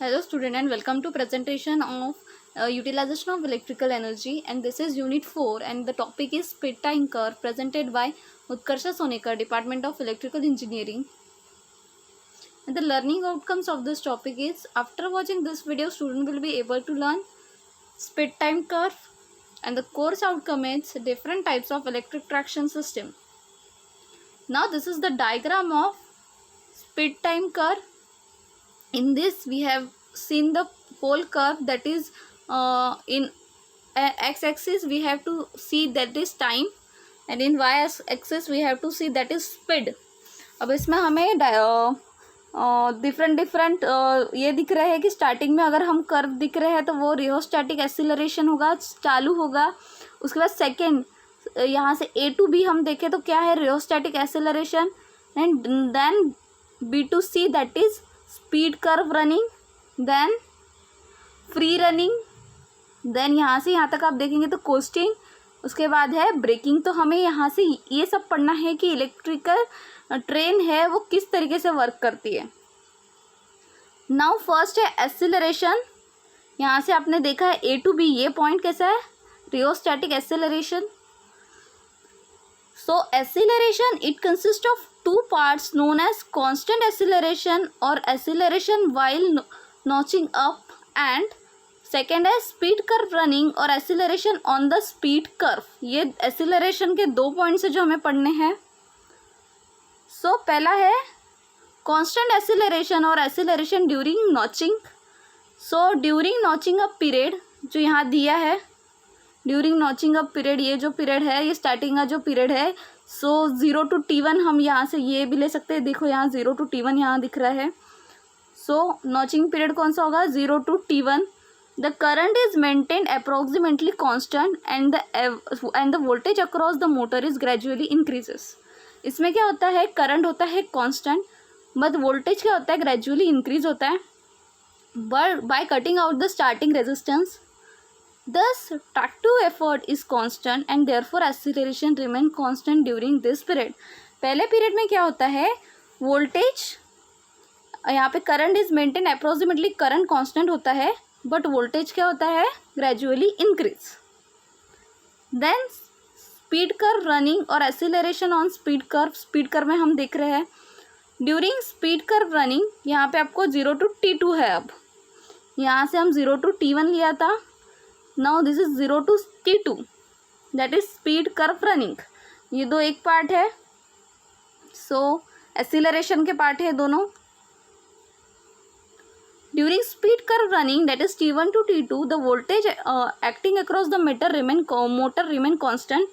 Hello student and welcome to presentation of utilization of electrical energy, and this is unit 4 and the topic is speed time curve presented by Utkarsha Sonekar, Department of Electrical Engineering. And the learning outcomes of this topic is, after watching this video student will be able to learn speed time curve, and the course outcome is different types of electric traction system. Now this is the diagram of speed time curve. In this we have seen the whole curve, that is in x-axis we have to see that is time, and in y-axis we have to see that is speed. अब इसमें हमें different ये दिख रहा है कि starting में अगर हम कर्व दिख रहे हैं तो वो रियोस्टैटिक एक्सीलरेशन होगा, चालू होगा. उसके बाद सेकेंड यहाँ से ए टू बी हम देखें तो क्या है, rheostatic acceleration. And then B to C that is speed curve running, then free running, then यहाँ से यहाँ तक आप देखेंगे तो कोस्टिंग, उसके बाद है ब्रेकिंग. तो हमें यहाँ से ये सब पढ़ना है कि इलेक्ट्रिकल ट्रेन है वो किस तरीके से वर्क करती है. नाउ फर्स्ट है एक्सीलरेशन. यहाँ से आपने देखा है ए टू बी, ये पॉइंट कैसा है, rheostatic acceleration. So acceleration, it consists of two parts known as constant acceleration or acceleration while notching up, and second है speed curve running और acceleration on the speed curve. ये acceleration के दो points है जो हमें पढ़ने हैं. So पहला है constant acceleration और acceleration during notching. So during notching up period जो यहाँ दिया है, ड्यूरिंग नॉचिंग अप पीरियड, ये जो पीरियड है ये स्टार्टिंग का जो पीरियड है. सो 0 to T1 हम यहाँ से ये भी ले सकते हैं. देखो यहाँ 0 to T1 यहाँ दिख रहा है. सो नॉचिंग पीरियड कौन सा होगा, 0 to T1. The current is maintained approximately constant and the voltage across the motor is gradually increases. इसमें क्या होता है, करंट होता है कॉन्स्टेंट बट वोल्टेज क्या होता है, ग्रेजुअली इंक्रीज होता है. But by cutting out the starting resistance, thus tractive effort is constant and therefore acceleration remain constant during this period. पहले पीरियड में क्या होता है, वोल्टेज यहाँ पे current is maintain approximately, current constant होता है बट वोल्टेज क्या होता है, gradually increase. Then speed curve running और acceleration on speed curve. Speed curve में हम देख रहे हैं ड्यूरिंग स्पीड कर्व रनिंग, यहाँ पे आपको 0 to T2 है. अब यहाँ से हम 0 to T1 लिया था. Now this is 0 to T2, that is speed curve running. ये दो एक पार्ट है. So acceleration के पार्ट है दोनों. During speed curve running, that is T1 to T2, the voltage acting across the motor remain constant.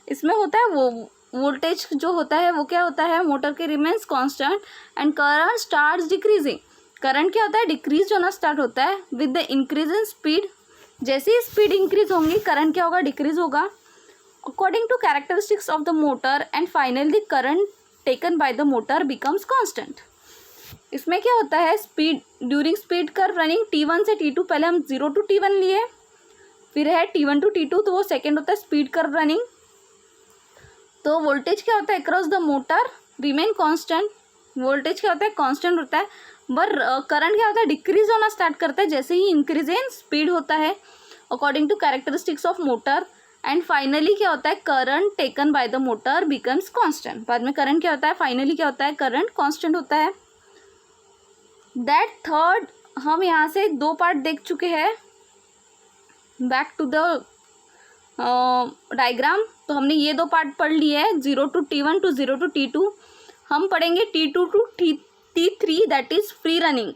इसमें होता है वो वोल्टेज जो होता है वो क्या होता है, मोटर के remains constant and current starts decreasing. Current क्या होता है, डिक्रीज होना स्टार्ट होता है with the increase in speed. जैसे ही स्पीड इंक्रीज होंगी करंट क्या होगा, डिक्रीज होगा according to characteristics of the motor, and finally current taken by the motor becomes constant. इसमें क्या होता है, speed during speed curve running T1 से T2, पहले हम 0 to T1 लिए, फिर है T1 to T2, तो वो सेकेंड होता है स्पीड कर्व रनिंग. तो वोल्टेज क्या होता है across the motor remain constant, voltage क्या होता है कांस्टेंट होता है, बट करंट क्या होता है, डिक्रीज होना स्टार्ट करता है जैसे ही इंक्रीज इन स्पीड होता है according to characteristics of motor. And finally क्या होता है, current taken by the motor becomes constant. बाद में करंट क्या होता है, फाइनली क्या होता है, करंट कांस्टेंट होता है. दैट थर्ड हम यहाँ से दो पार्ट देख चुके हैं. Back to the diagram. तो हमने ये दो पार्ट पढ़ लिए हैं, 0 to T1 to 0 to T2. हम पढ़ेंगे T2 to T3, that is free running.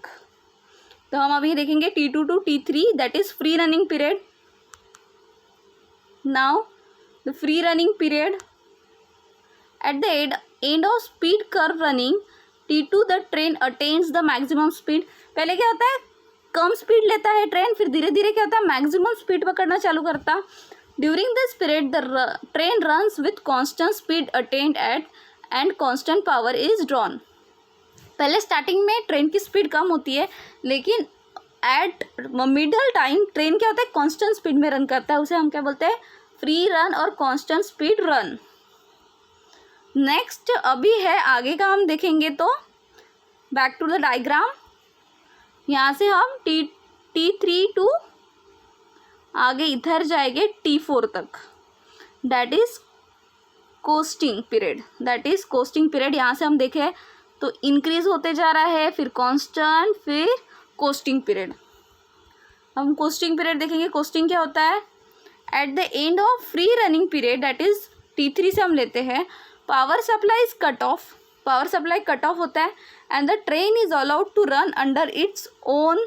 तो हम अभी देखेंगे T2 to T3, that is free running period. Now the free running period, eight the end of speed curve running T2 the train attains the maximum speed. पहले क्या होता है, कम speed लेता है ट्रेन, फिर धीरे धीरे क्या होता है, मैक्सिमम स्पीड पकड़ना चालू करता. During this period the train runs with constant speed attained at and constant power is drawn. पहले स्टार्टिंग में ट्रेन की स्पीड कम होती है, लेकिन एट मिडल टाइम ट्रेन क्या होता है, कांस्टेंट स्पीड में रन करता है. उसे हम क्या बोलते हैं, फ्री रन और कांस्टेंट स्पीड रन. नेक्स्ट अभी है आगे का हम देखेंगे. तो बैक टू द डायग्राम. यहाँ से हम T3 टू आगे इधर जाएंगे T4 तक, that is costing period. That is costing period. यहाँ से हम देखें तो इंक्रीज होते जा रहा है, फिर कांस्टेंट, फिर कोस्टिंग पीरियड। हम कोस्टिंग पीरियड देखेंगे। कोस्टिंग क्या होता है? At the end of free running period, that is T3 से हम लेते हैं, power supply is cut off. Power supply cut off होता है and the train is allowed to run under its own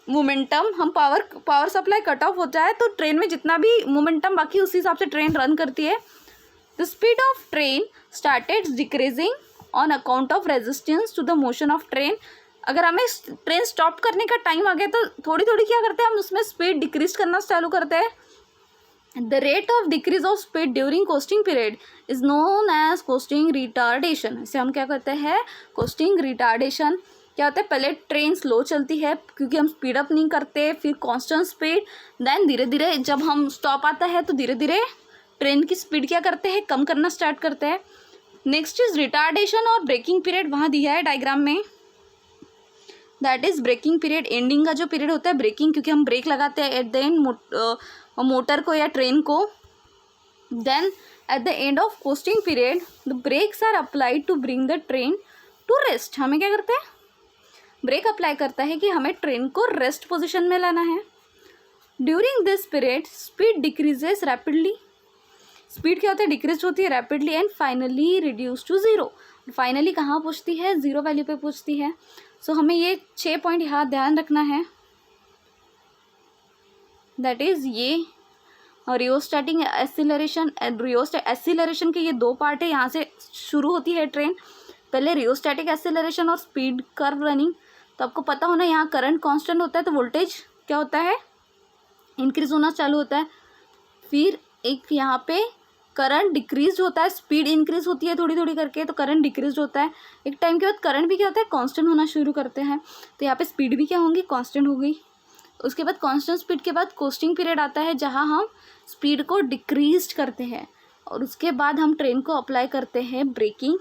momentum. हम पावर सप्लाई कट ऑफ होता है तो ट्रेन में जितना भी मोमेंटम बाकी उसी हिसाब से ट्रेन रन करती है। The speed of train started decreasing on account of resistance to the motion of train. अगर हमें ट्रेन स्टॉप करने का टाइम आ गया तो थोड़ी थोड़ी क्या करते हैं हम उसमें स्पीड डिक्रीज करना चालू करते हैं। The rate of decrease of speed during coasting period is known as coasting retardation. इसे हम क्या कहते हैं? Coasting retardation. क्या होता है? पहले ट्रेन स्लो चलती है क्योंकि हम स्पीड अप नहीं करते, फिर कांस्टेंट स्पीड, देन धीरे धीरे जब हम स्टॉप आता है तो धीरे धीरे ट्रेन की स्पीड क्या करते हैं? कम करना स्टार्ट करते हैं। नेक्स्ट इज रिटार्डेशन और ब्रेकिंग पीरियड। वहाँ दिया है डायग्राम में, that is braking period. Ending का जो पीरियड होता है ब्रेकिंग, क्योंकि हम ब्रेक लगाते हैं एट द एंड मोटर को या ट्रेन को। Then at the end of coasting period the brakes are applied to bring the train to rest. हमें क्या करते हैं? ब्रेक अप्लाई करता है कि हमें ट्रेन को रेस्ट पोजिशन में लाना है। During this period speed decreases rapidly. Speed क्या होता है? डिक्रीज होती है rapidly and finally reduce to zero. Finally कहाँ पहुँचती है? ज़ीरो वैल्यू पे पहुँचती है। सो हमें ये 6 पॉइंट यहाँ ध्यान रखना है। दैट इज़ ये रियोस्टैटिक एक्सीलरेशन। एक्सीलरेशन के ये 2 पार्ट है। यहाँ से शुरू होती है ट्रेन, पहले रियोस्टैटिक एक्सीलरेशन और स्पीड कर्व रनिंग। तो आपको पता होना यहाँ करंट कांस्टेंट होता है तो वोल्टेज क्या होता है? इंक्रीज होना चालू होता है। फिर एक यहाँ पे करंट डिक्रीज होता है, स्पीड इंक्रीज होती है थोड़ी थोड़ी करके, तो करंट डिक्रीज होता है। एक टाइम के बाद करंट भी क्या होता है? कांस्टेंट होना शुरू करते हैं। तो यहाँ पे स्पीड भी क्या होंगी? कांस्टेंट हो गई। उसके बाद कांस्टेंट स्पीड के बाद कोस्टिंग पीरियड आता है जहाँ हम स्पीड को डिक्रीज करते हैं और उसके बाद हम ट्रेन को अप्लाई करते हैं ब्रेकिंग।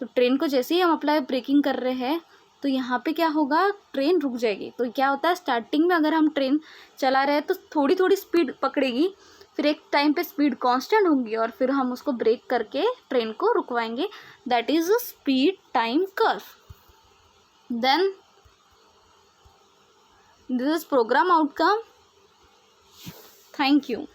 तो ट्रेन को जैसे ही हम अप्लाई ब्रेकिंग कर रहे हैं तो यहाँ पे क्या होगा? ट्रेन रुक जाएगी। तो क्या होता है? स्टार्टिंग में अगर हम ट्रेन चला रहे हैं तो थोड़ी थोड़ी स्पीड पकड़ेगी, फिर एक टाइम पे स्पीड कांस्टेंट होगी और फिर हम उसको ब्रेक करके ट्रेन को रुकवाएंगे। That is a speed time curve. Then this is programme outcome. Thank you.